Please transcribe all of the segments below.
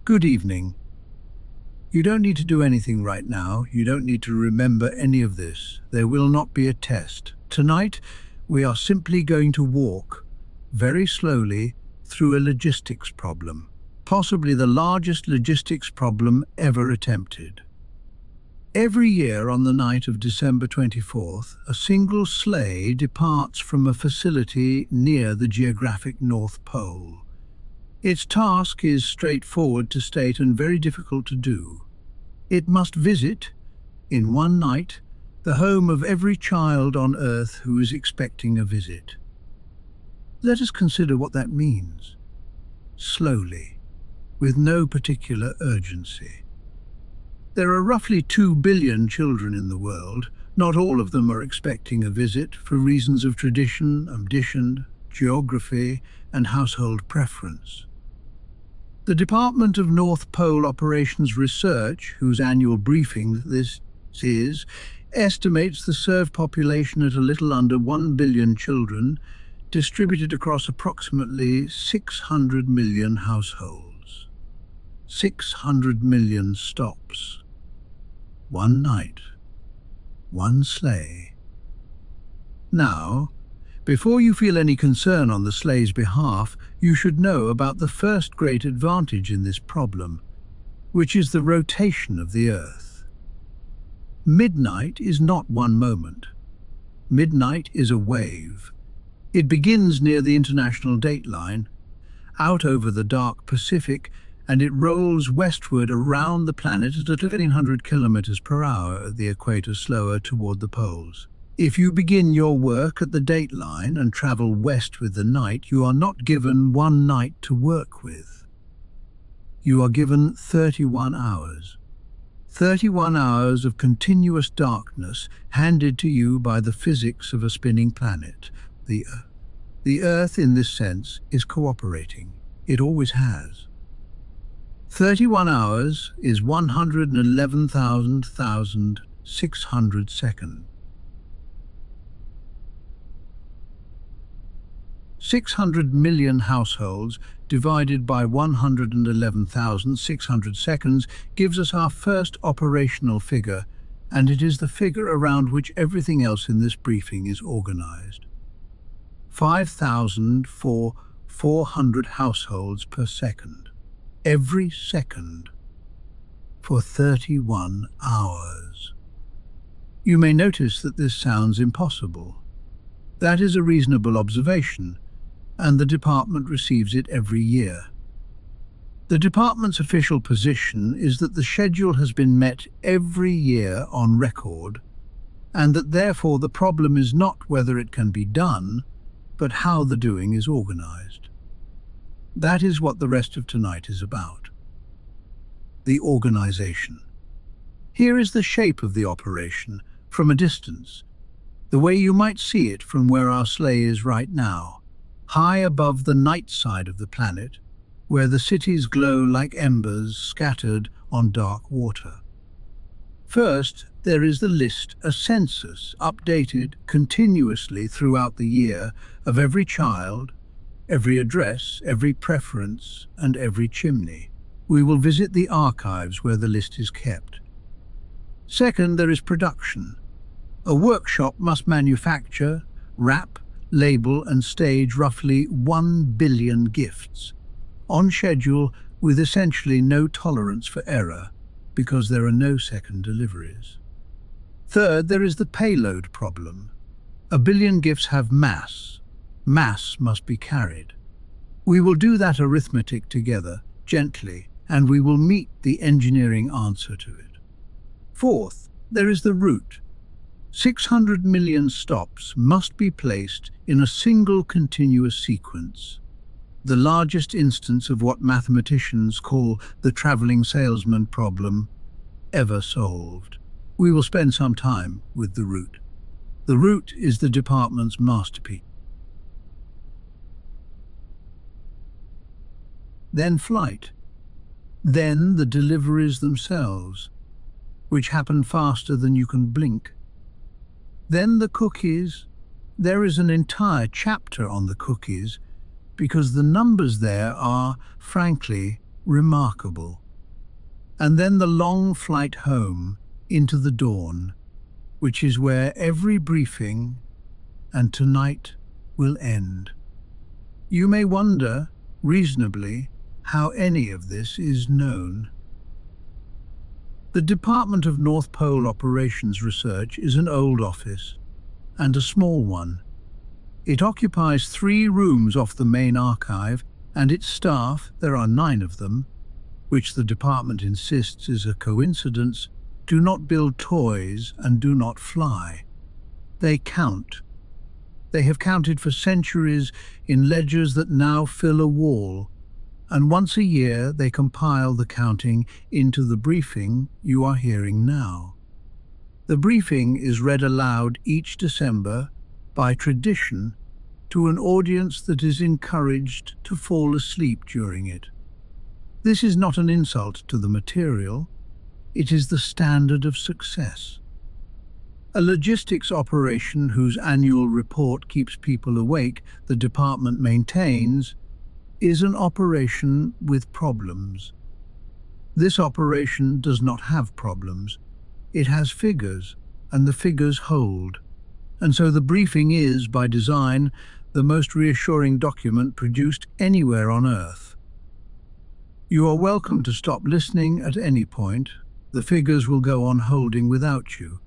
Good evening. You don't need to do anything right now. You don't need to remember any of this. There will not be a test. Tonight, we are simply going to walk very slowly through a logistics problem, possibly the largest logistics problem ever attempted. Every year on the night of December 24th, a single sleigh departs from a facility near the geographic North Pole. Its task is straightforward to state and very difficult to do. It must visit, in one night, the home of every child on Earth who is expecting a visit. Let us consider what that means. Slowly, with no particular urgency. There are roughly 2 billion children in the world. Not all of them are expecting a visit for reasons of tradition, ambition, geography, and household preference. The Department of North Pole Operations Research, whose annual briefing this is, estimates the served population at a little under 1 billion children, distributed across approximately 600 million households. 600 million stops. One night, one sleigh. Now, before you feel any concern on the sleigh's behalf, you should know about the first great advantage in this problem, which is the rotation of the Earth. Midnight is not one moment. Midnight is a wave. It begins near the international dateline, out over the dark Pacific, and it rolls westward around the planet at 1,100 kilometers per hour at the equator, slower toward the poles. If you begin your work at the dateline and travel west with the night, you are not given one night to work with. You are given 31 hours. 31 hours of continuous darkness handed to you by the physics of a spinning planet. The Earth, in this sense, is cooperating. It always has. 31 hours is 111,600 seconds. 600 million households divided by 111,600 seconds gives us our first operational figure, and it is the figure around which everything else in this briefing is organized. 5,400 households per second. Every second for 31 hours. You may notice that this sounds impossible. That is a reasonable observation, and the department receives it every year. The department's official position is that the schedule has been met every year on record, and that therefore the problem is not whether it can be done, but how the doing is organized. That is what the rest of tonight is about. The organization. Here is the shape of the operation from a distance, the way you might see it from where our sleigh is right now, high above the night side of the planet, where the cities glow like embers scattered on dark water. First, there is the list, a census, updated continuously throughout the year, of every child, every address, every preference, and every chimney. We will visit the archives where the list is kept. Second, there is production. A workshop must manufacture, wrap, label, and stage roughly 1 billion gifts, on schedule with essentially no tolerance for error, because there are no second deliveries. Third, there is the payload problem. 1 billion gifts have mass. Mass must be carried. We will do that arithmetic together, gently, and we will meet the engineering answer to it. Fourth, there is the route. 600 million stops must be placed in a single continuous sequence, the largest instance of what mathematicians call the traveling salesman problem ever solved. We will spend some time with the route. The route is the department's masterpiece. Then flight. Then the deliveries themselves, which happen faster than you can blink. Then the cookies. There is an entire chapter on the cookies, because the numbers there are, frankly, remarkable. And then the long flight home into the dawn, which is where every briefing and tonight will end. You may wonder, reasonably, how any of this is known. The Department of North Pole Operations Research is an old office, and a small one. It occupies 3 rooms off the main archive, and its staff, there are 9 of them, which the department insists is a coincidence, do not build toys and do not fly. They count. They have counted for centuries in ledgers that now fill a wall, and once a year they compile the counting into the briefing you are hearing now. The briefing is read aloud each December, by tradition, to an audience that is encouraged to fall asleep during it. This is not an insult to the material, it is the standard of success. A logistics operation whose annual report keeps people awake, the department maintains, is an operation with problems. This operation does not have problems. It has figures, and the figures hold. And so the briefing is, by design, the most reassuring document produced anywhere on Earth. You are welcome to stop listening at any point. The figures will go on holding without you.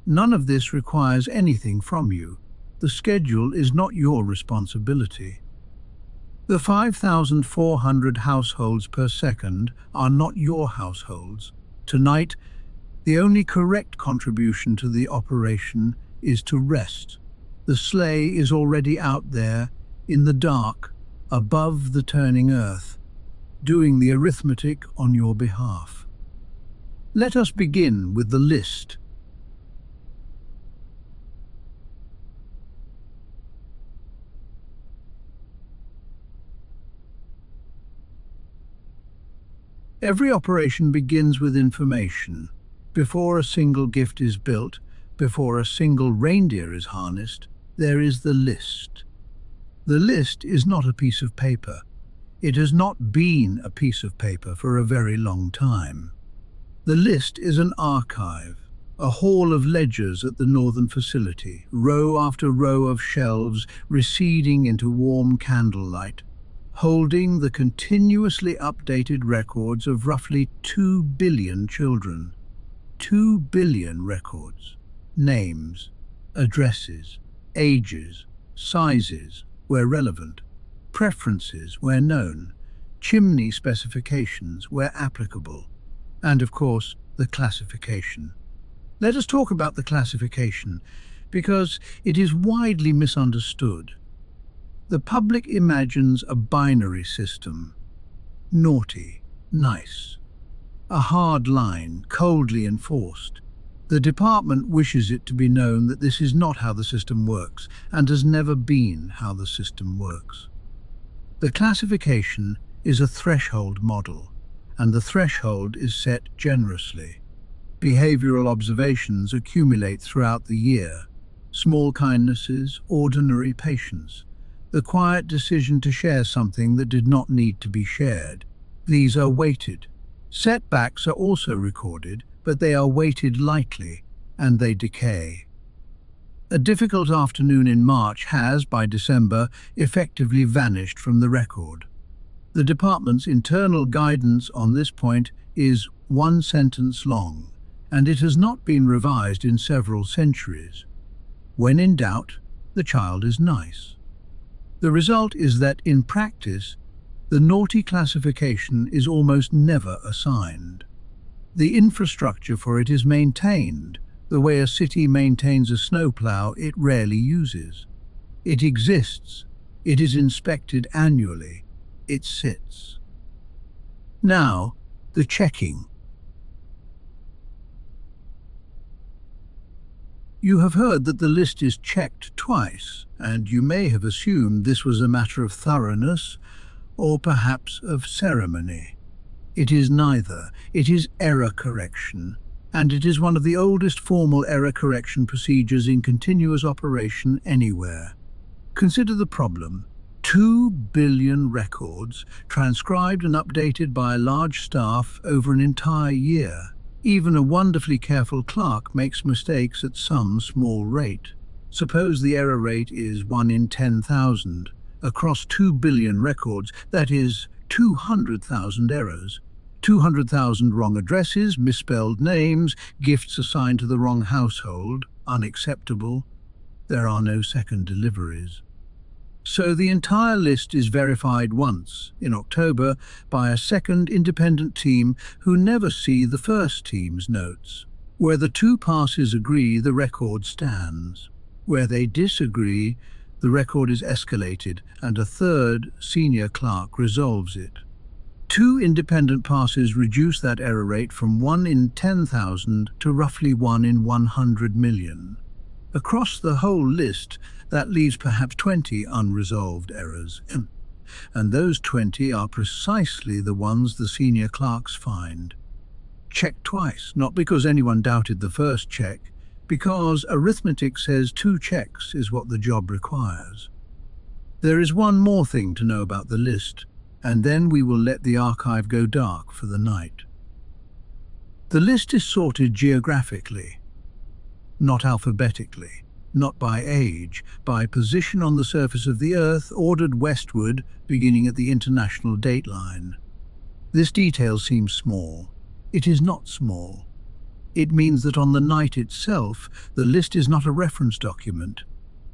None of this requires anything from you. The schedule is not your responsibility. The 5,400 households per second are not your households. Tonight, the only correct contribution to the operation is to rest. The sleigh is already out there, in the dark, above the turning earth, doing the arithmetic on your behalf. Let us begin with the list. Every operation begins with information. Before a single gift is built, before a single reindeer is harnessed, there is the list. The list is not a piece of paper. It has not been a piece of paper for a very long time. The list is an archive, a hall of ledgers at the northern facility, row after row of shelves receding into warm candlelight, holding the continuously updated records of roughly 2 billion children. 2 billion records. Names, addresses, ages, sizes, where relevant, preferences where known, chimney specifications where applicable, and of course, the classification. Let us talk about the classification, because it is widely misunderstood. The public imagines a binary system. Naughty, nice. A hard line, coldly enforced. The department wishes it to be known that this is not how the system works, and has never been how the system works. The classification is a threshold model, and the threshold is set generously. Behavioral observations accumulate throughout the year. Small kindnesses, ordinary patience. The quiet decision to share something that did not need to be shared. These are weighted. Setbacks are also recorded, but they are weighted lightly, and they decay. A difficult afternoon in March has, by December, effectively vanished from the record. The department's internal guidance on this point is 1 sentence long, and it has not been revised in several centuries. When in doubt, the child is nice. The result is that, in practice, the naughty classification is almost never assigned. The infrastructure for it is maintained, the way a city maintains a snowplow it rarely uses. It exists, it is inspected annually, it sits. Now, the checking. You have heard that the list is checked twice, and you may have assumed this was a matter of thoroughness, or perhaps of ceremony. It is neither. It is error correction, and it is one of the oldest formal error correction procedures in continuous operation anywhere. Consider the problem. 2 billion records, transcribed and updated by a large staff over an entire year. Even a wonderfully careful clerk makes mistakes at some small rate. Suppose the error rate is 1 in 10,000. Across 2 billion records, that is 200,000 errors. 200,000 wrong addresses, misspelled names, gifts assigned to the wrong household, unacceptable. There are no second deliveries. So the entire list is verified once, in October, by a second independent team who never see the first team's notes. Where the two parties agree, the record stands. Where they disagree, the record is escalated and a third senior clerk resolves it. Two independent passes reduce that error rate from 1 in 10,000 to roughly 1 in 100 million. Across the whole list, that leaves perhaps 20 unresolved errors. And those 20 are precisely the ones the senior clerks find. Check twice, not because anyone doubted the first check, because arithmetic says 2 checks is what the job requires. There is one more thing to know about the list, and then we will let the archive go dark for the night. The list is sorted geographically, not alphabetically, not by age, by position on the surface of the Earth, ordered westward, beginning at the international dateline. This detail seems small. It is not small. It means that on the night itself, the list is not a reference document.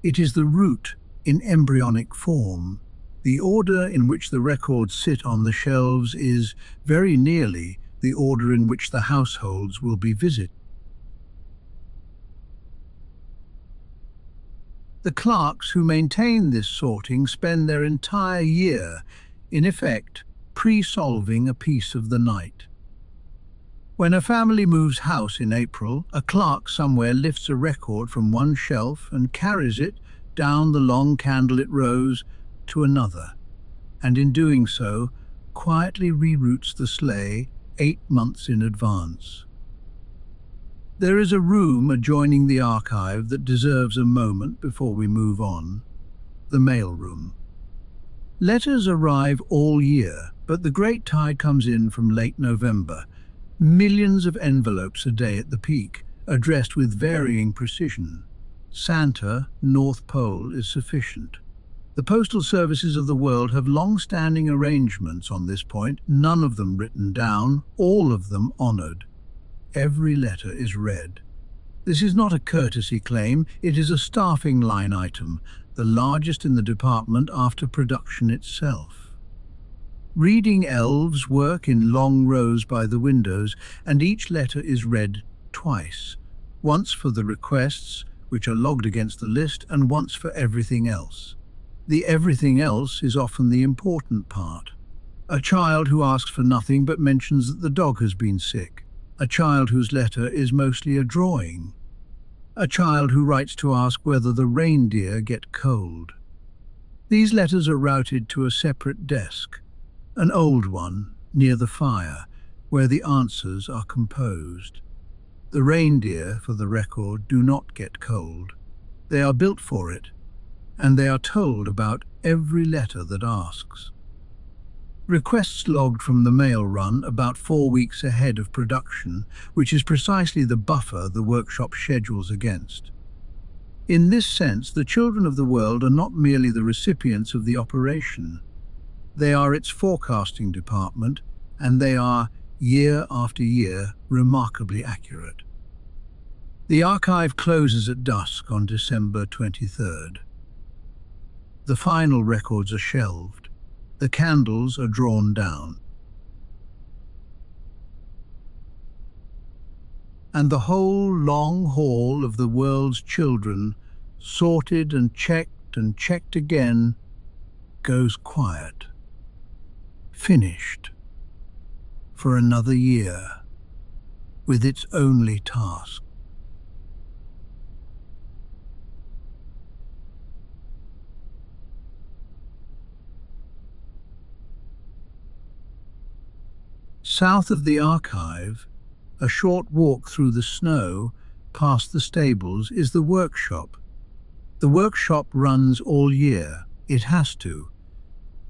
It is the root in embryonic form. The order in which the records sit on the shelves is very nearly the order in which the households will be visited. The clerks who maintain this sorting spend their entire year, in effect, pre-solving a piece of the night. When a family moves house in April, a clerk somewhere lifts a record from one shelf and carries it down the long candlelit rows to another, and in doing so, quietly reroutes the sleigh 8 months in advance. There is a room adjoining the archive that deserves a moment before we move on: the mail room. Letters arrive all year, but the great tide comes in from late November. Millions of envelopes a day at the peak, addressed with varying precision. Santa, North Pole, is sufficient. The postal services of the world have long-standing arrangements on this point, none of them written down, all of them honored. Every letter is read. This is not a courtesy claim, it is a staffing line item, the largest in the department after production itself. Reading elves work in long rows by the windows, and each letter is read twice, once for the requests, which are logged against the list, and once for everything else. The everything else is often the important part. A child who asks for nothing but mentions that the dog has been sick. A child whose letter is mostly a drawing. A child who writes to ask whether the reindeer get cold. These letters are routed to a separate desk, an old one near the fire, where the answers are composed. The reindeer, for the record, do not get cold. They are built for it, and they are told about every letter that asks. Requests logged from the mail run about 4 weeks ahead of production, which is precisely the buffer the workshop schedules against. In this sense, the children of the world are not merely the recipients of the operation. They are its forecasting department, and they are, year after year, remarkably accurate. The archive closes at dusk on December 23rd. The final records are shelved. The candles are drawn down. And the whole long haul of the world's children, sorted and checked again, goes quiet. Finished. For another year, with its only task. South of the archive, a short walk through the snow, past the stables, is the workshop. The workshop runs all year. It has to.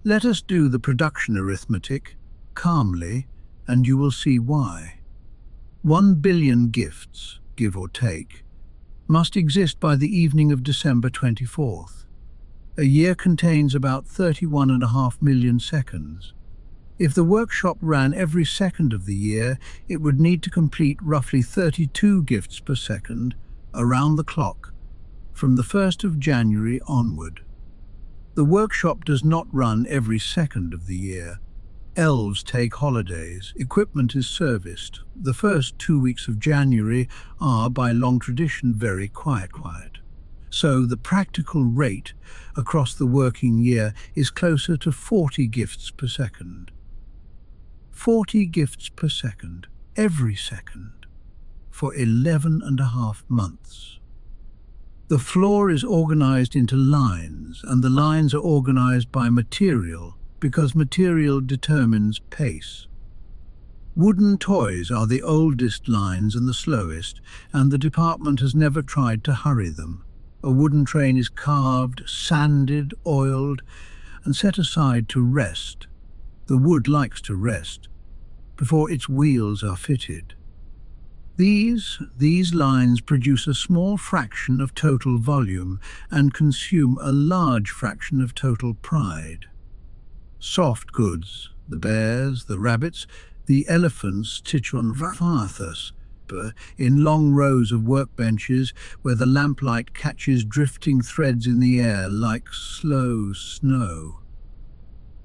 Let us do the production arithmetic calmly, and you will see why. 1 billion gifts, give or take, must exist by the evening of December 24th. A year contains about 31.5 million seconds. If the workshop ran every second of the year, it would need to complete roughly 32 gifts per second around the clock from the 1st of January onward. The workshop does not run every second of the year. Elves take holidays, equipment is serviced. The first 2 weeks of January are, by long tradition, very quiet. So the practical rate across the working year is closer to 40 gifts per second. 40 gifts per second, every second, for 11.5 months. The floor is organized into lines, and the lines are organized by material, because material determines pace. Wooden toys are the oldest lines and the slowest, and the department has never tried to hurry them. A wooden train is carved, sanded, oiled, and set aside to rest. The wood likes to rest before its wheels are fitted. These lines produce a small fraction of total volume and consume a large fraction of total pride. Soft goods, the bears, the rabbits, the elephants, Tichon Varthas, in long rows of workbenches where the lamplight catches drifting threads in the air like slow snow.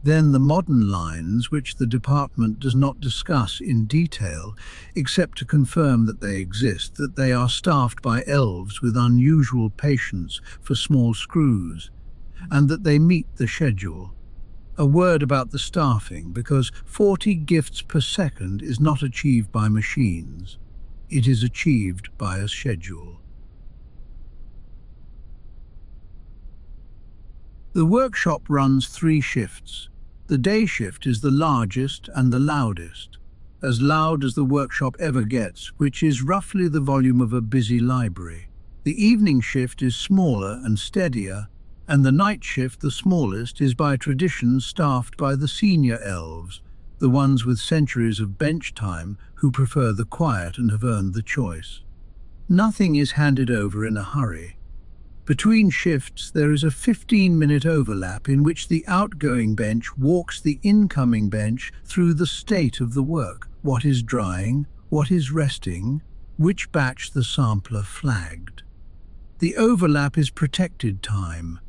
Then the modern lines, which the department does not discuss in detail, except to confirm that they exist, that they are staffed by elves with unusual patience for small screws, and that they meet the schedule. A word about the staffing, because 40 gifts per second is not achieved by machines. It is achieved by a schedule. The workshop runs 3 shifts. The day shift is the largest and the loudest, as loud as the workshop ever gets, which is roughly the volume of a busy library. The evening shift is smaller and steadier, and the night shift, the smallest, is by tradition staffed by the senior elves, the ones with centuries of bench time who prefer the quiet and have earned the choice. Nothing is handed over in a hurry. Between shifts, there is a 15-minute overlap in which the outgoing bench walks the incoming bench through the state of the work, what is drying, what is resting, which batch the sampler flagged. The overlap is protected time.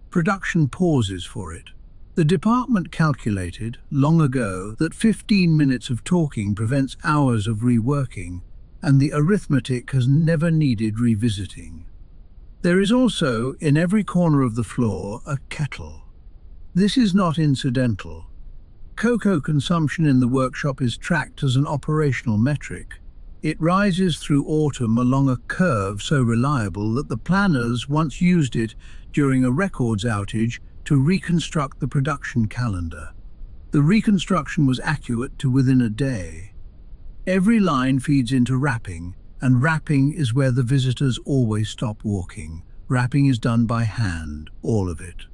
Production pauses for it. The department calculated, long ago, that 15 minutes of talking prevents hours of reworking, and the arithmetic has never needed revisiting. There is also, in every corner of the floor, a kettle. This is not incidental. Cocoa consumption in the workshop is tracked as an operational metric. It rises through autumn along a curve so reliable that the planners once used it during a records outage to reconstruct the production calendar. The reconstruction was accurate to within a day. Every line feeds into wrapping, and wrapping is where the visitors always stop walking. Wrapping is done by hand, all of it.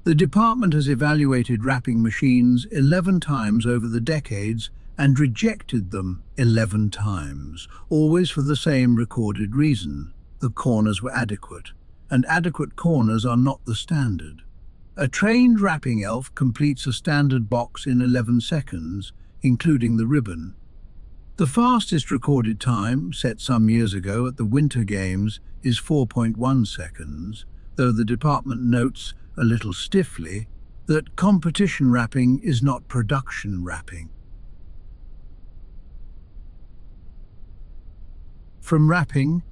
The department has evaluated wrapping machines 11 times over the decades and rejected them 11 times, always for the same recorded reason. The corners were adequate, and adequate corners are not the standard. A trained wrapping elf completes a standard box in 11 seconds, including the ribbon. The fastest recorded time, set some years ago at the Winter Games, is 4.1 seconds, though the department notes, a little stiffly, that competition wrapping is not production wrapping. From wrapping,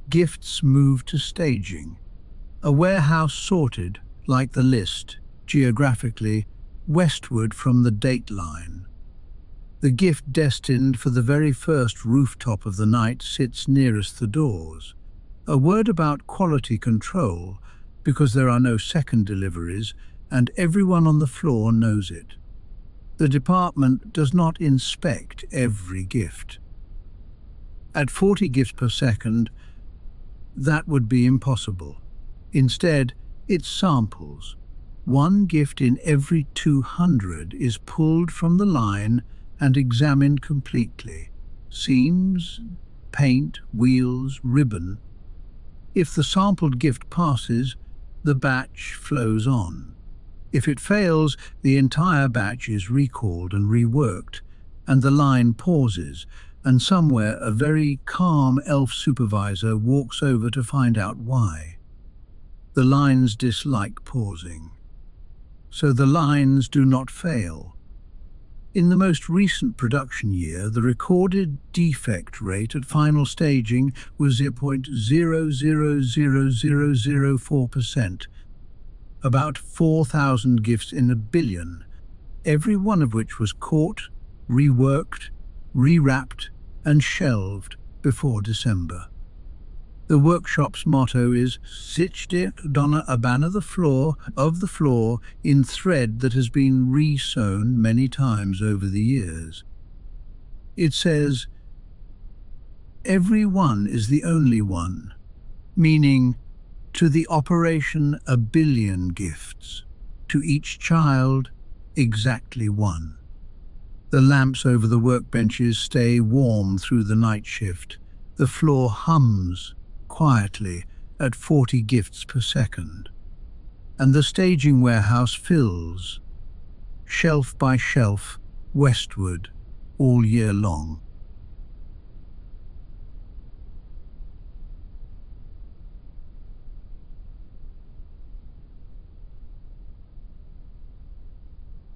gifts move to staging. A warehouse sorted, like the list, geographically, westward from the date line. The gift destined for the very first rooftop of the night sits nearest the doors. A word about quality control, because there are no second deliveries, and everyone on the floor knows it. The department does not inspect every gift. At 40 gifts per second, that would be impossible. Instead, it samples. One gift in every 200 is pulled from the line and examined completely. Seams, paint, wheels, ribbon. If the sampled gift passes, the batch flows on. If it fails, the entire batch is recalled and reworked, and the line pauses, and somewhere a very calm elf supervisor walks over to find out why. The lines dislike pausing, so the lines do not fail. In the most recent production year, the recorded defect rate at final staging was 0.000004%, about 4,000 gifts in a billion, every one of which was caught, reworked, rewrapped, and shelved before December. The workshop's motto is "Sitch donna abana the floor of the floor" in thread that has been re-sewn many times over the years. It says, "Every one is the only one," meaning to the operation a billion gifts, to each child exactly one. The lamps over the workbenches stay warm through the night shift. The floor hums quietly at 40 gifts per second. And the staging warehouse fills, shelf by shelf, westward, all year long.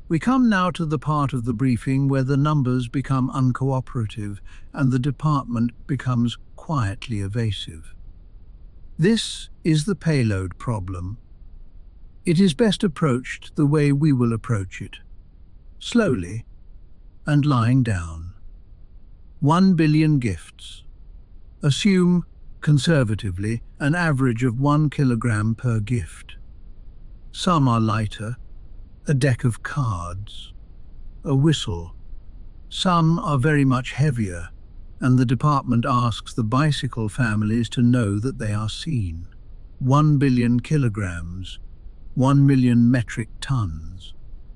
We come now to the part of the briefing where the numbers become uncooperative and the department becomes quietly evasive. This is the payload problem. It is best approached the way we will approach it, slowly and lying down. 1 billion gifts. Assume, conservatively, an average of 1 kilogram per gift. Some are lighter, a deck of cards, a whistle. Some are very much heavier, and the department asks the bicycle families to know that they are seen. 1 billion kilograms, 1 million metric tons.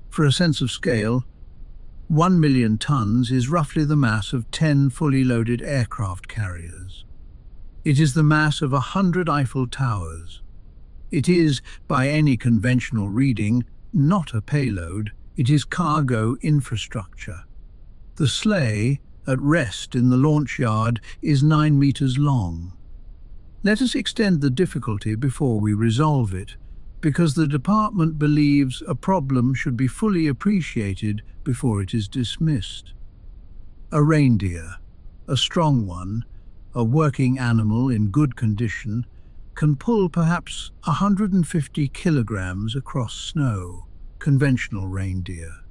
For a sense of scale, 1 million tons is roughly the mass of 10 fully loaded aircraft carriers. It is the mass of 100 Eiffel Towers. It is, by any conventional reading, not a payload, it is cargo infrastructure. The sleigh, at rest in the launch yard, is 9 meters long. Let us extend the difficulty before we resolve it, because the department believes a problem should be fully appreciated before it is dismissed. A reindeer, a strong one, a working animal in good condition, can pull perhaps 150 kilograms across snow, conventional reindeer.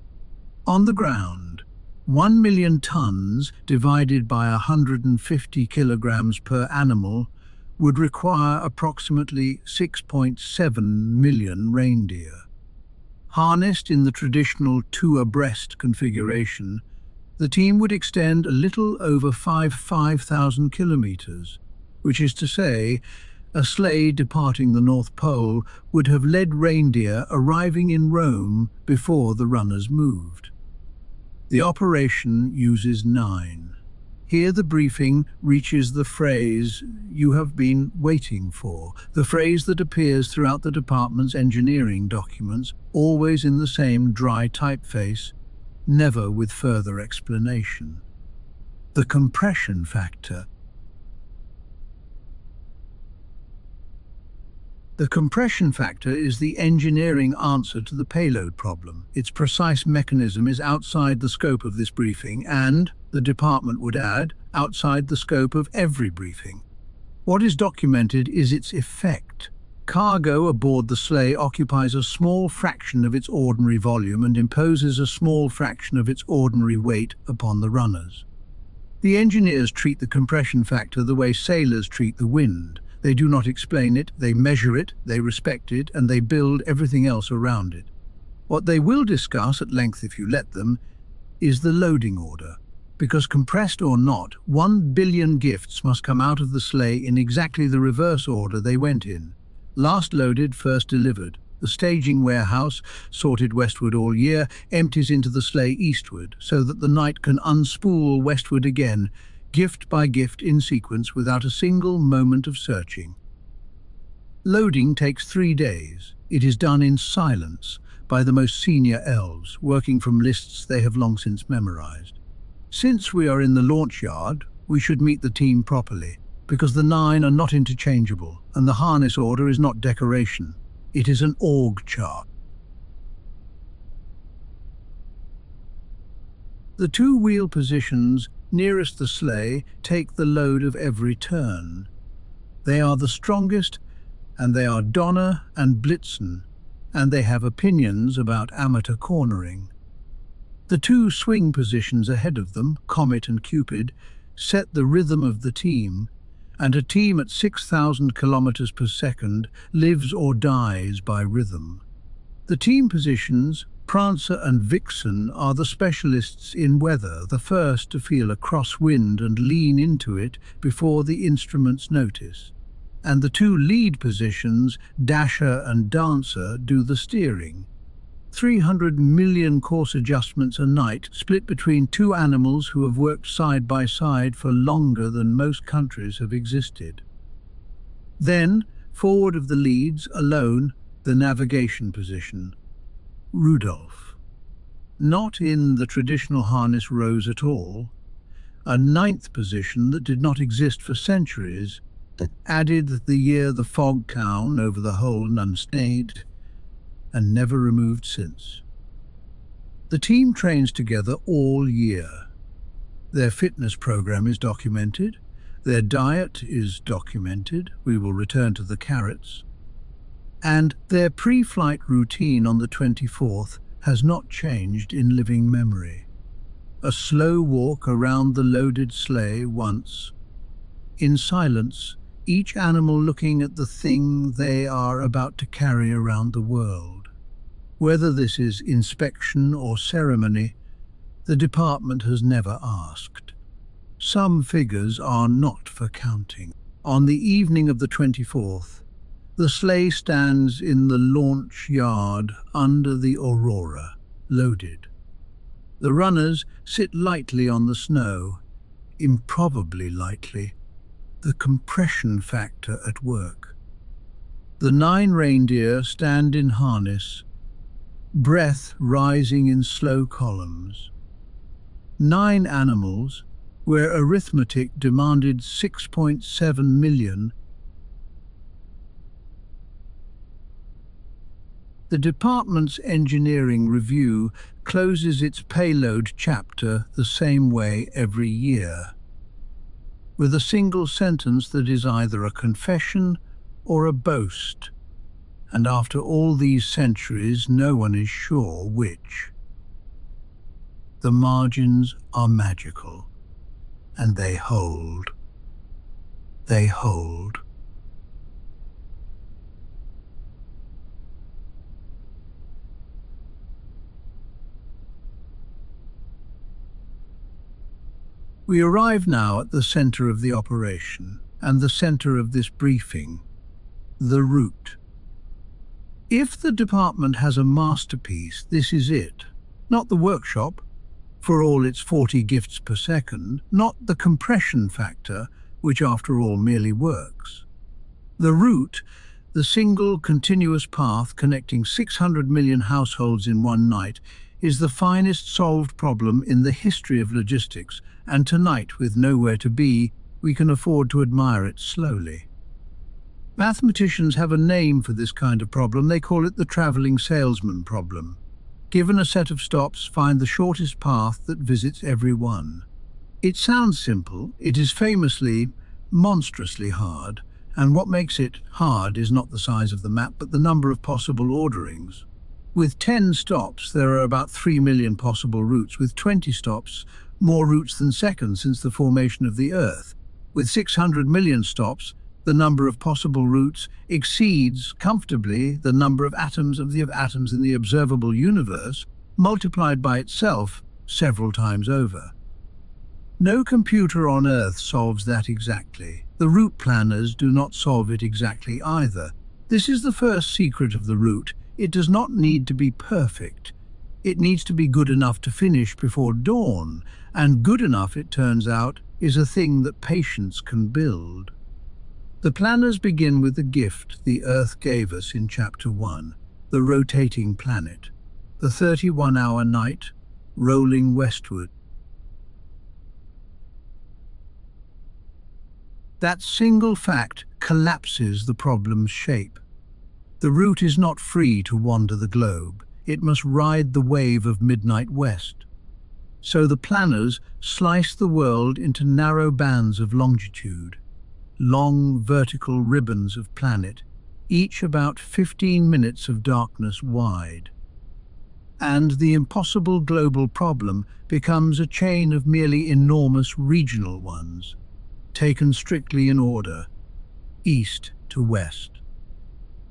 On the ground, 1 million tons divided by 150 kilograms per animal would require approximately 6.7 million reindeer. Harnessed in the traditional two abreast configuration, the team would extend a little over 5,000 kilometers, which is to say, a sleigh departing the North Pole would have led reindeer arriving in Rome before the runners moved. The operation uses 9. Here the briefing reaches the phrase "you have been waiting for," the phrase that appears throughout the department's engineering documents, always in the same dry typeface, never with further explanation. The compression factor. The compression factor is the engineering answer to the payload problem. Its precise mechanism is outside the scope of this briefing and, the department would add, outside the scope of every briefing. What is documented is its effect. Cargo aboard the sleigh occupies a small fraction of its ordinary volume and imposes a small fraction of its ordinary weight upon the runners. The engineers treat the compression factor the way sailors treat the wind. They do not explain it, they measure it, they respect it, and they build everything else around it. What they will discuss at length if you let them is the loading order, because compressed or not, 1 billion gifts must come out of the sleigh in exactly the reverse order they went in. Last loaded, first delivered. The staging warehouse, sorted westward all year, empties into the sleigh eastward, so that the night can unspool westward again, gift by gift in sequence without a single moment of searching. Loading takes 3 days. It is done in silence by the most senior elves, working from lists they have long since memorized. Since we are in the launch yard, we should meet the team properly, because the 9 are not interchangeable, and the harness order is not decoration. It is an org chart. The 2-wheel positions nearest the sleigh take the load of every turn. They are the strongest, and they are Donner and Blitzen, and they have opinions about amateur cornering. The 2 swing positions ahead of them, Comet and Cupid, set the rhythm of the team, and a team at 6,000 kilometers per second lives or dies by rhythm. The team positions, Prancer and Vixen, are the specialists in weather, the first to feel a crosswind and lean into it before the instruments notice. And the 2 lead positions, Dasher and Dancer, do the steering. 300 million course adjustments a night, split between 2 animals who have worked side by side for longer than most countries have existed. Then, forward of the leads, alone, the navigation position. Rudolph. Not in the traditional harness rows at all. A 9th position that did not exist for centuries, added the year the fog town over the whole unsnayed, and never removed since. The team trains together all year. Their fitness program is documented. Their diet is documented. We will return to the carrots. And their pre-flight routine on the 24th has not changed in living memory. A slow walk around the loaded sleigh once. In silence, each animal looking at the thing they are about to carry around the world. Whether this is inspection or ceremony, the department has never asked. Some figures are not for counting. On the evening of the 24th, the sleigh stands in the launch yard under the aurora, loaded. The runners sit lightly on the snow, improbably lightly, the compression factor at work. The 9 reindeer stand in harness, breath rising in slow columns. 9 animals, where arithmetic demanded 6.7 million. The department's engineering review closes its Payload chapter the same way every year, with a single sentence that is either a confession or a boast. And after all these centuries, no one is sure which. The margins are magical, and they hold. They hold. We arrive now at the center of the operation, and the center of this briefing, the route. If the department has a masterpiece, this is it. Not the workshop, for all its 40 gifts per second, not the compression factor, which after all merely works. The route, the single continuous path connecting 600 million households in one night, is the finest solved problem in the history of logistics, and tonight, with nowhere to be, we can afford to admire it slowly. Mathematicians have a name for this kind of problem. They call it the traveling salesman problem. Given a set of stops, find the shortest path that visits every one. It sounds simple. It is famously, monstrously hard, and what makes it hard is not the size of the map, but the number of possible orderings. With 10 stops, there are about 3 million possible routes. With 20 stops, more routes than seconds since the formation of the Earth. With 600 million stops, the number of possible routes exceeds comfortably the number of atoms in the observable universe, multiplied by itself several times over. No computer on Earth solves that exactly. The route planners do not solve it exactly either. This is the first secret of the route. It does not need to be perfect. It needs to be good enough to finish before dawn, and good enough, it turns out, is a thing that patience can build. The planners begin with the gift the Earth gave us in Chapter 1, the rotating planet, the 31-hour night rolling westward. That single fact collapses the problem's shape. The route is not free to wander the globe. It must ride the wave of midnight west. So the planners slice the world into narrow bands of longitude, long vertical ribbons of planet, each about 15 minutes of darkness wide. And the impossible global problem becomes a chain of merely enormous regional ones, taken strictly in order, east to west.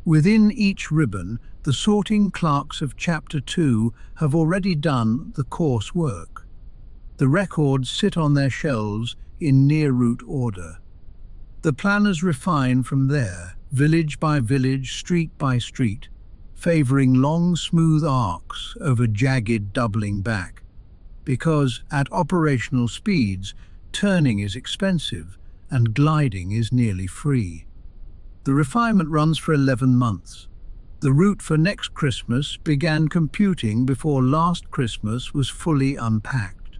Within each ribbon, the sorting clerks of Chapter 2 have already done the course work. The records sit on their shelves in near-route order. The planners refine from there, village by village, street by street, favouring long, smooth arcs over jagged doubling back. Because at operational speeds, turning is expensive and gliding is nearly free. The refinement runs for 11 months. The route for next Christmas began computing before last Christmas was fully unpacked.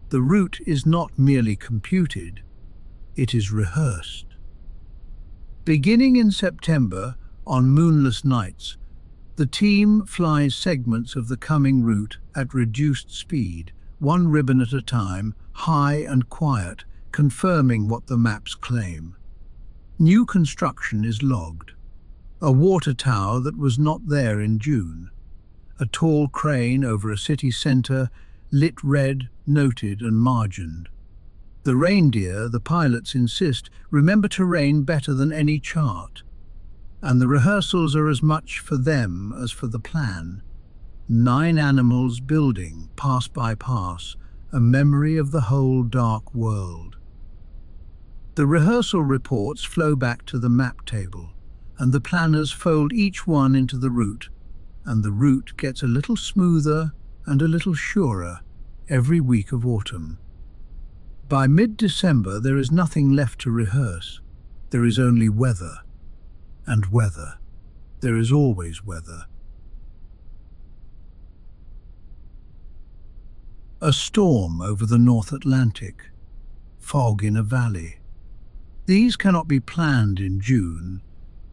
The route is not merely computed, it is rehearsed. Beginning in September, on moonless nights, the team flies segments of the coming route at reduced speed, one ribbon at a time, high and quiet, confirming what the maps claim. New construction is logged. A water tower that was not there in June. A tall crane over a city centre, lit red, noted and margined. The reindeer, the pilots insist, remember terrain better than any chart. And the rehearsals are as much for them as for the plan. 9 animals building, pass by pass, a memory of the whole dark world. The rehearsal reports flow back to the map table, and the planners fold each one into the route, and the route gets a little smoother and a little surer every week of autumn. By mid-December, there is nothing left to rehearse. There is only weather. And weather. There is always weather. A storm over the North Atlantic. Fog in a valley. These cannot be planned in June,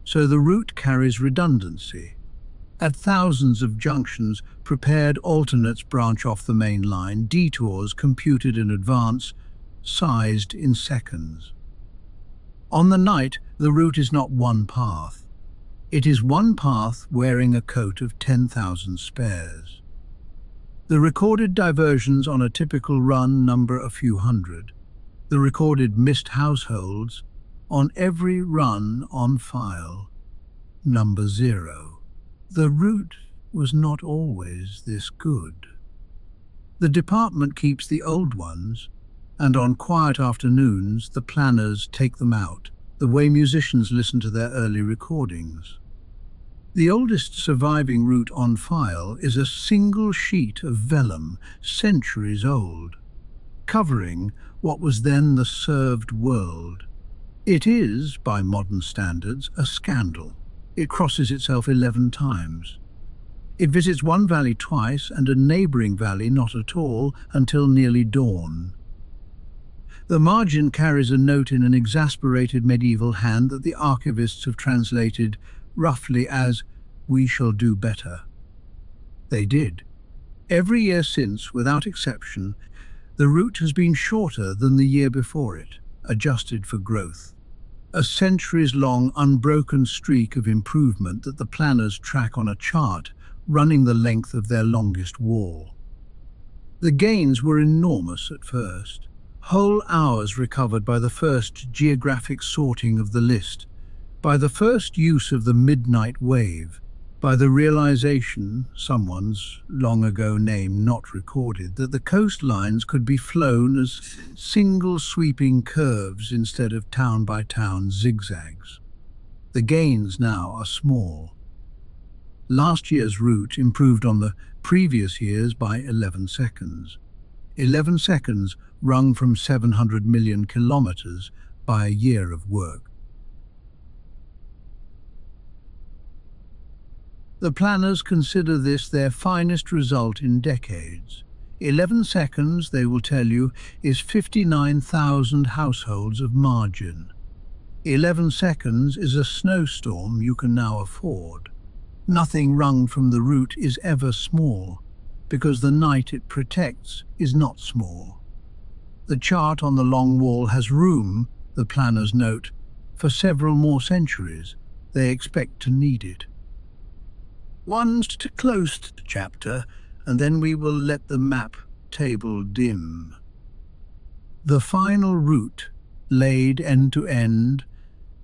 so the route carries redundancy. At thousands of junctions, prepared alternates branch off the main line, detours computed in advance, sized in seconds. On the night, the route is not one path. It is one path wearing a coat of 10,000 spares. The recorded diversions on a typical run number a few hundred. The recorded missed households on every run on file, number 0. The route was not always this good. The department keeps the old ones, and on quiet afternoons the planners take them out, the way musicians listen to their early recordings. The oldest surviving route on file is a single sheet of vellum, centuries old, covering what was then the served world. It is, by modern standards, a scandal. It crosses itself 11 times. It visits one valley twice and a neighbouring valley not at all until nearly dawn. The margin carries a note in an exasperated medieval hand that the archivists have translated roughly as, "We shall do better." They did. Every year since, without exception, the route has been shorter than the year before it, adjusted for growth. A centuries-long unbroken streak of improvement that the planners track on a chart running the length of their longest wall. The gains were enormous at first. Whole hours recovered by the first geographic sorting of the list, by the first use of the midnight wave, by the realization, someone's long-ago name not recorded, that the coastlines could be flown as single sweeping curves instead of town-by-town zigzags. The gains now are small. Last year's route improved on the previous year's by 11 seconds. 11 seconds wrung from 700 million kilometers by a year of work. The planners consider this their finest result in decades. 11 seconds, they will tell you, is 59,000 households of margin. 11 seconds is a snowstorm you can now afford. Nothing wrung from the route is ever small, because the night it protects is not small. The chart on the long wall has room, the planners note, for several more centuries. They expect to need it. One's to close the chapter, and then we will let the map table dim. The final route, laid end to end,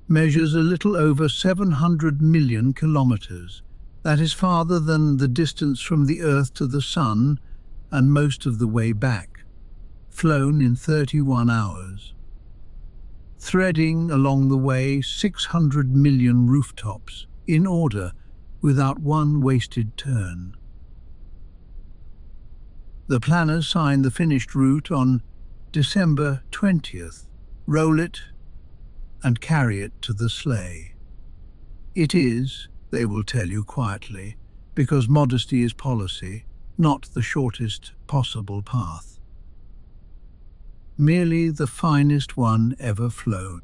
measures a little over 700 million kilometers. That is farther than the distance from the Earth to the Sun, and most of the way back, flown in 31 hours. Threading along the way 600 million rooftops, in order, without one wasted turn. The planners sign the finished route on December 20th, roll it and carry it to the sleigh. It is, they will tell you quietly, because modesty is policy, not the shortest possible path. Merely the finest one ever flown.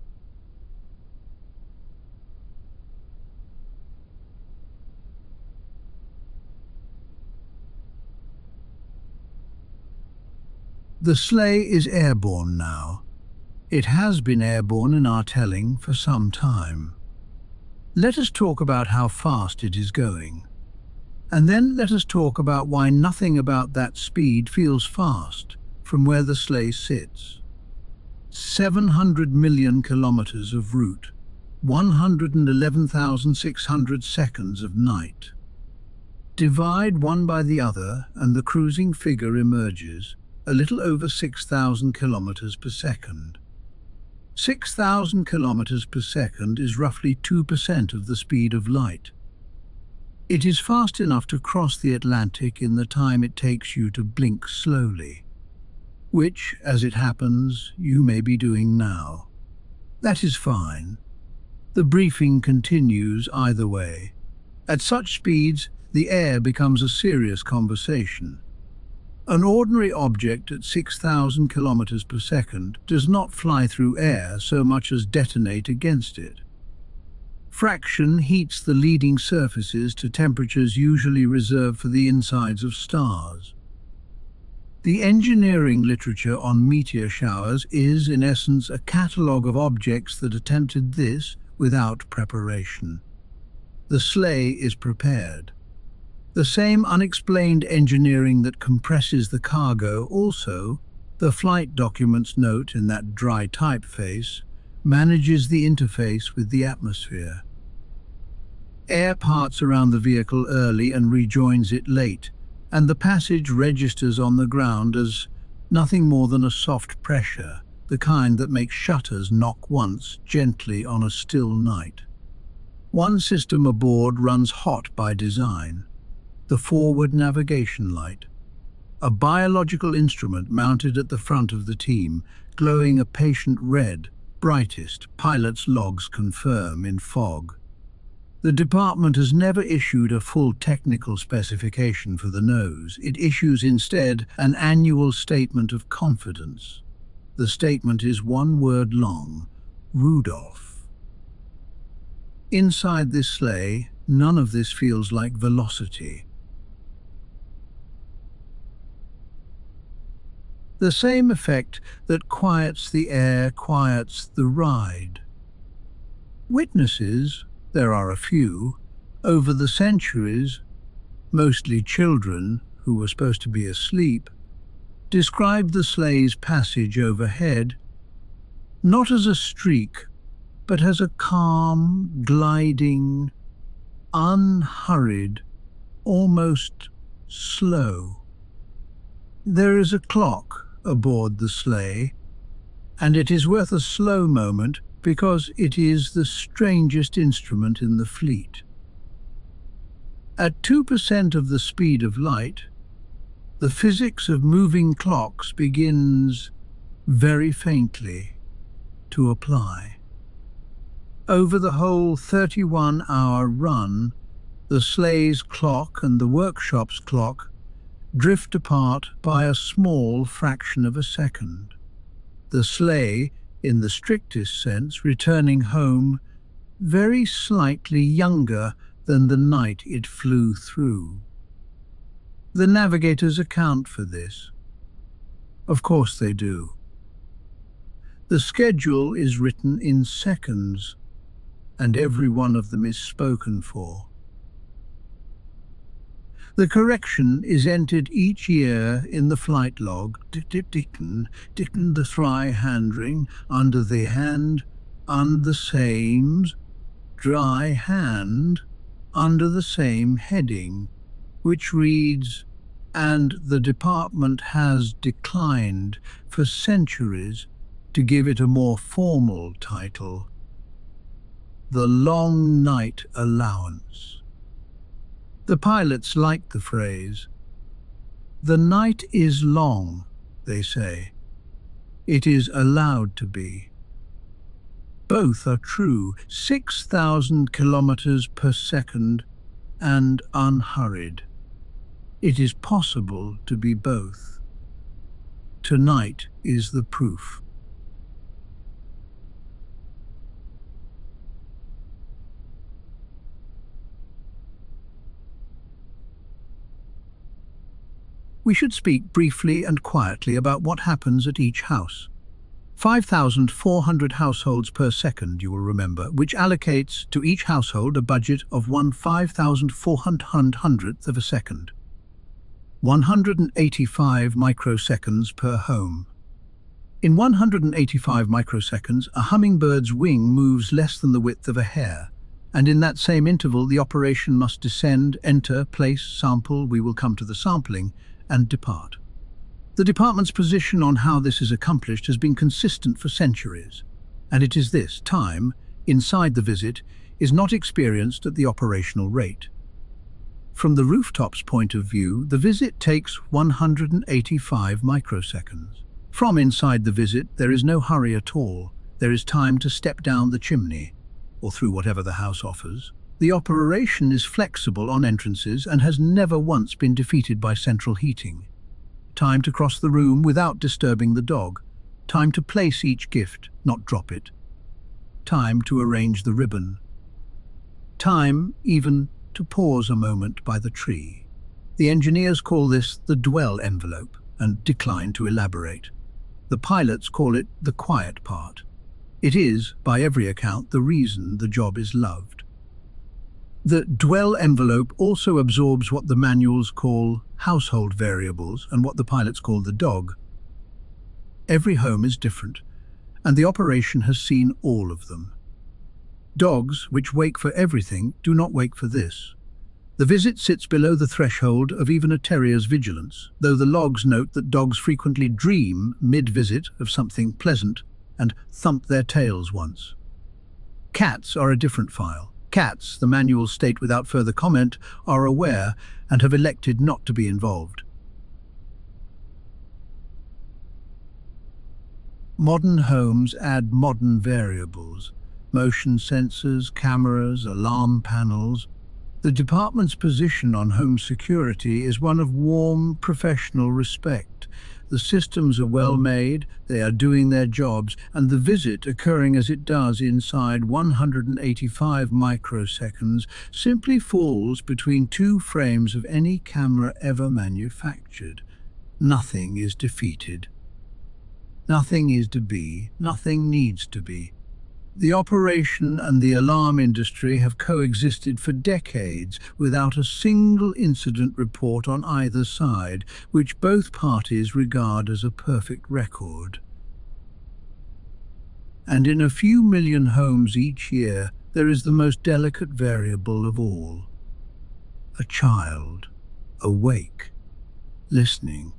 The sleigh is airborne now. It has been airborne in our telling for some time. Let us talk about how fast it is going. And then let us talk about why nothing about that speed feels fast from where the sleigh sits. 700 million kilometers of route, 111,600 seconds of night. Divide one by the other and the cruising figure emerges, a little over 6,000 kilometers per second. 6,000 kilometers per second is roughly 2% of the speed of light. It is fast enough to cross the Atlantic in the time it takes you to blink slowly, which, as it happens, you may be doing now. That is fine. The briefing continues either way. At such speeds, the air becomes a serious conversation. An ordinary object at 6,000 kilometers per second does not fly through air so much as detonate against it. Fraction heats the leading surfaces to temperatures usually reserved for the insides of stars. The engineering literature on meteor showers is, in essence, a catalogue of objects that attempted this without preparation. The sleigh is prepared. The same unexplained engineering that compresses the cargo also, the flight documents note in that dry typeface, manages the interface with the atmosphere. Air parts around the vehicle early and rejoins it late, and the passage registers on the ground as nothing more than a soft pressure, the kind that makes shutters knock once gently on a still night. One system aboard runs hot by design. The forward navigation light, a biological instrument mounted at the front of the team, glowing a patient red, brightest, pilot's logs confirm in fog. The department has never issued a full technical specification for the nose. It issues instead an annual statement of confidence. The statement is one word long: Rudolph. Inside this sleigh, none of this feels like velocity. The same effect that quiets the air quiets the ride. Witnesses, there are a few, over the centuries, mostly children who were supposed to be asleep, described the sleigh's passage overhead not as a streak, but as a calm, gliding, unhurried, almost slow. There is a clock aboard the sleigh, and it is worth a slow moment because it is the strangest instrument in the fleet. At 2% of the speed of light, the physics of moving clocks begins very faintly to apply. Over the whole 31-hour run, the sleigh's clock and the workshop's clock drift apart by a small fraction of a second. The sleigh, in the strictest sense, returning home very slightly younger than the night it flew through. The navigators account for this. Of course they do. The schedule is written in seconds, and every one of them is spoken for. The correction is entered each year in the flight log. Dicken, the try handring, under the hand, and the same, dry hand, under the same heading, which reads, and the department has declined for centuries to give it a more formal title, the Long Night Allowance. The pilots like the phrase. The night is long, they say. It is allowed to be. Both are true, 6,000 kilometers per second and unhurried. It is possible to be both. Tonight is the proof. We should speak briefly and quietly about what happens at each house. 5,400 households per second, you will remember, which allocates to each household a budget of 1/5,400th of a second. 185 microseconds per home. In 185 microseconds, a hummingbird's wing moves less than the width of a hair, and in that same interval the operation must descend, enter, place, sample, we will come to the sampling, and depart. The department's position on how this is accomplished has been consistent for centuries, and it is this: time, inside the visit, is not experienced at the operational rate. From the rooftop's point of view, the visit takes 185 microseconds. From inside the visit, there is no hurry at all. There is time to step down the chimney, or through whatever the house offers. The operation is flexible on entrances and has never once been defeated by central heating. Time to cross the room without disturbing the dog. Time to place each gift, not drop it. Time to arrange the ribbon. Time, even, to pause a moment by the tree. The engineers call this the dwell envelope and decline to elaborate. The pilots call it the quiet part. It is, by every account, the reason the job is loved. The dwell envelope also absorbs what the manuals call household variables and what the pilots call the dog. Every home is different, and the operation has seen all of them. Dogs, which wake for everything, do not wake for this. The visit sits below the threshold of even a terrier's vigilance, though the logs note that dogs frequently dream mid-visit of something pleasant and thump their tails once. Cats are a different file. Cats, the manuals state without further comment, are aware and have elected not to be involved. Modern homes add modern variables: motion sensors, cameras, alarm panels. The department's position on home security is one of warm, professional respect. The systems are well made, they are doing their jobs, and the visit, occurring as it does inside 185 microseconds, simply falls between two frames of any camera ever manufactured. Nothing is defeated. Nothing is to be, nothing needs to be. The operation and the alarm industry have coexisted for decades without a single incident report on either side, which both parties regard as a perfect record. And in a few million homes each year, there is the most delicate variable of all: a child, awake, listening.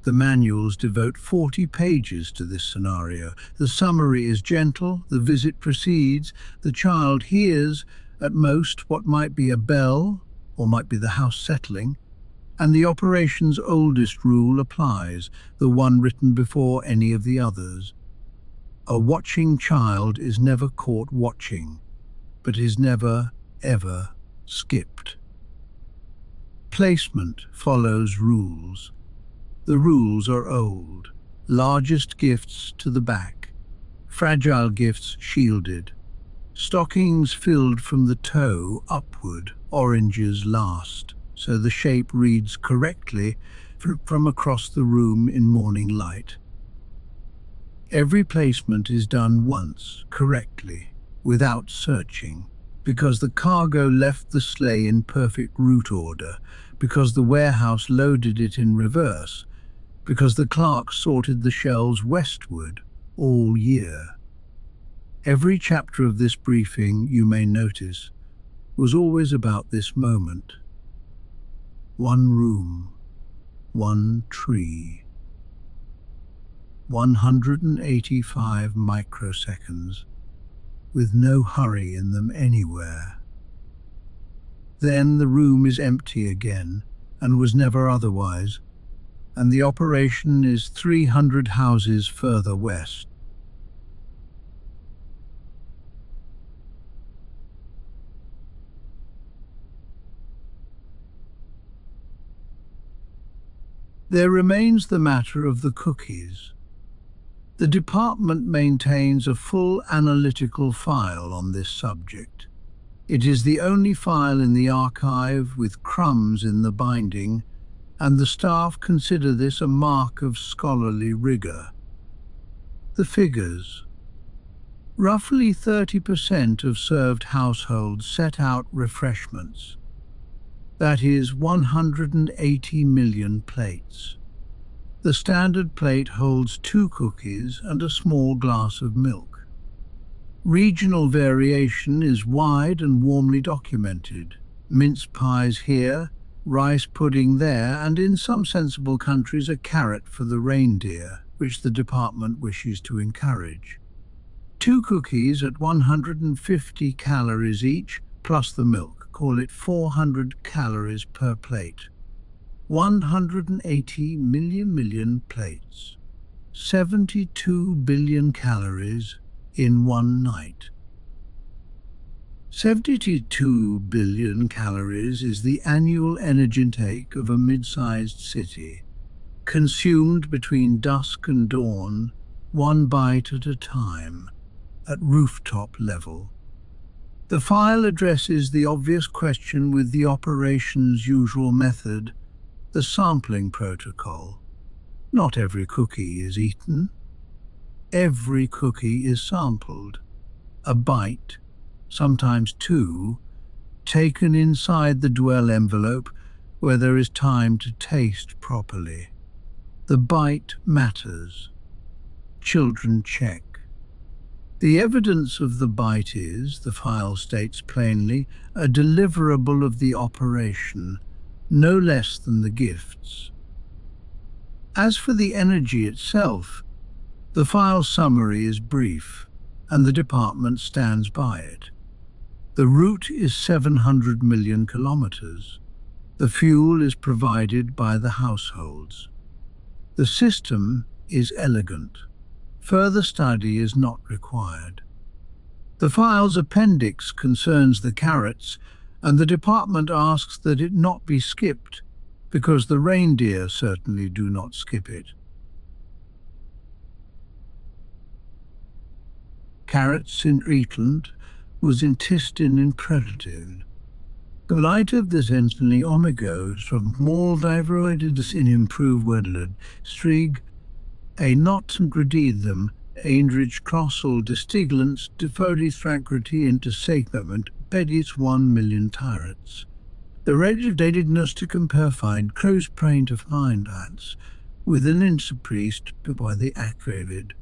The manuals devote 40 pages to this scenario. The summary is gentle, the visit proceeds, the child hears, at most, what might be a bell, or might be the house settling, and the operation's oldest rule applies, the one written before any of the others. A watching child is never caught watching, but is never, ever skipped. Placement follows rules. The rules are old. Largest gifts to the back. Fragile gifts shielded. Stockings filled from the toe upward, oranges last, so the shape reads correctly from across the room in morning light. Every placement is done once, correctly, without searching, because the cargo left the sleigh in perfect route order, because the warehouse loaded it in reverse, because the clerk sorted the shelves westward all year. Every chapter of this briefing, you may notice, was always about this moment. One room, one tree. 185 microseconds, with no hurry in them anywhere. Then the room is empty again, and was never otherwise, and the operation is 300 houses further west. There remains the matter of the cookies. The department maintains a full analytical file on this subject. It is the only file in the archive with crumbs in the binding, and the staff consider this a mark of scholarly rigor. The figures. Roughly 30% of served households set out refreshments. That is 180 million plates. The standard plate holds 2 cookies and a small glass of milk. Regional variation is wide and warmly documented. Mince pies here, rice pudding there, and in some sensible countries a carrot for the reindeer, which the department wishes to encourage. 2 cookies at 150 calories each, plus the milk. Call it 400 calories per plate. 180 million plates. 72 billion calories in one night. 72 billion calories is the annual energy intake of a mid-sized city, consumed between dusk and dawn, one bite at a time, at rooftop level. The file addresses the obvious question with the operation's usual method, the sampling protocol. Not every cookie is eaten. Every cookie is sampled. A bite, sometimes 2, taken inside the dwell envelope where there is time to taste properly. The bite matters. Children check. The evidence of the bite is, the file states plainly, a deliverable of the operation, no less than the gifts. As for the energy itself, the file summary is brief, and the department stands by it. The route is 700 million kilometers. The fuel is provided by the households. The system is elegant. Further study is not required. The file's appendix concerns the carrots, and the department asks that it not be skipped, because the reindeer certainly do not skip it. Carrots in Eatland was intestine imperative. The light of this instantly omegos from Maldiveroides in improved wedled, strig, a not gradidum, Eindridge crossal distiglance, defodis frankrity into segment, bedis 1 million tyrants. The rate of datedness to compare find close prain to find ants, with an insupriest by the acravid.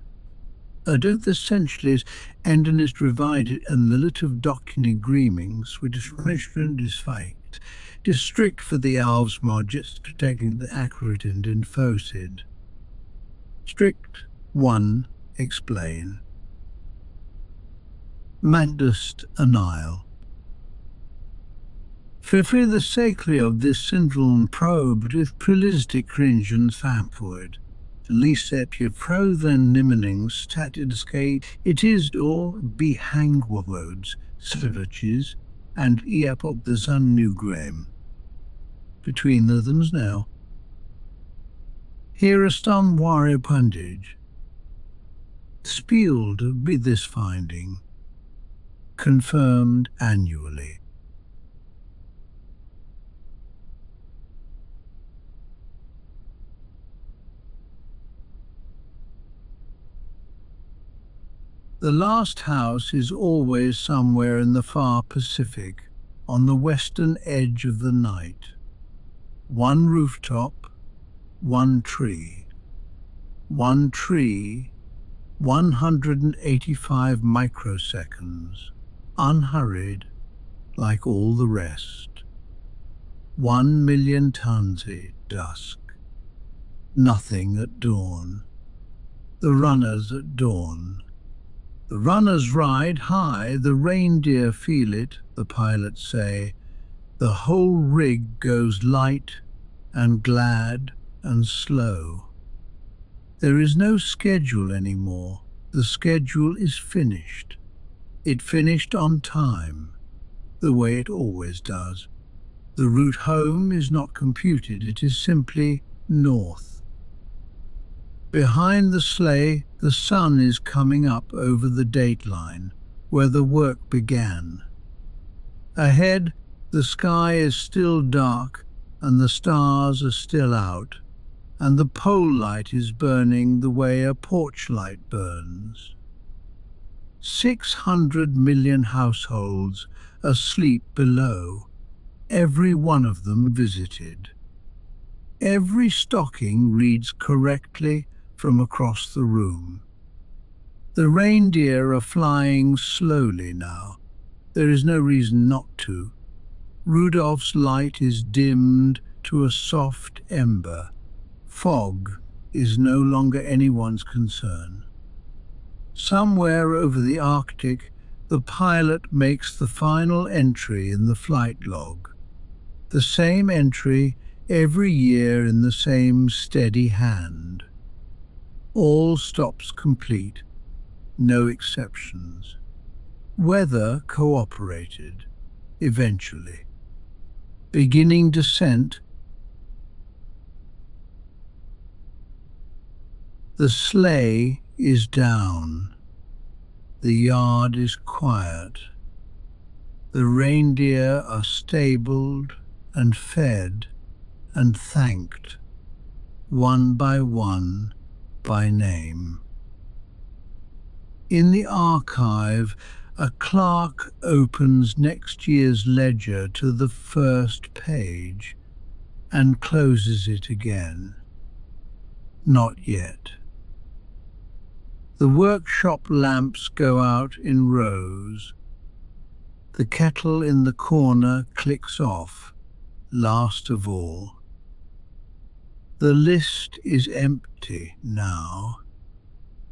Adoth essentially enden is divided and the lit of docking agreemings with discrimination disfaked, district for the elves modest, taking the accurate and infosid. Strict 1. Explain. Mandust anile. For the sake of this syndrome probed with prelistic cringe and thampoid. Licet pro than nimmening statid skate, it is or be hangwods, slivaches, and eapop the sun new graham. Between the thens now. Here a stum ware pundage. Spieled be this finding, confirmed annually. The last house is always somewhere in the far Pacific, on the western edge of the night. One rooftop, one tree. 185 microseconds, unhurried, like all the rest. 1,000,000 tons at dusk. Nothing at dawn. The runners at dawn. The runners ride high, the reindeer feel it, the pilots say. The whole rig goes light and glad and slow. There is no schedule anymore. The schedule is finished. It finished on time, the way it always does. The route home is not computed, it is simply north. Behind the sleigh, the sun is coming up over the dateline, where the work began. Ahead, the sky is still dark, and the stars are still out, and the pole light is burning the way a porch light burns. 600 million households asleep below, every one of them visited. Every stocking reads correctly from across the room. The reindeer are flying slowly now. There is no reason not to. Rudolph's light is dimmed to a soft ember. Fog is no longer anyone's concern. Somewhere over the Arctic, the pilot makes the final entry in the flight log. The same entry every year in the same steady hand. All stops complete, no exceptions. Weather cooperated, eventually. Beginning descent. The sleigh is down. The yard is quiet. The reindeer are stabled and fed and thanked, one by name. In the archive, a clerk opens next year's ledger to the first page and closes it again. Not yet. The workshop lamps go out in rows. The kettle in the corner clicks off, last of all. The list is empty now,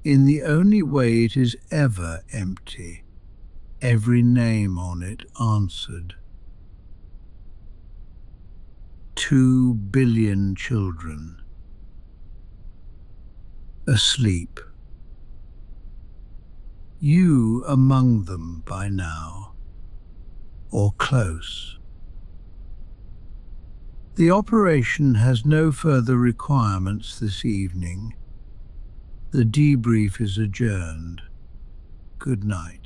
in the only way it is ever empty, every name on it answered. 2 billion children, asleep. You among them by now, or close. The operation has no further requirements this evening. The debrief is adjourned. Good night.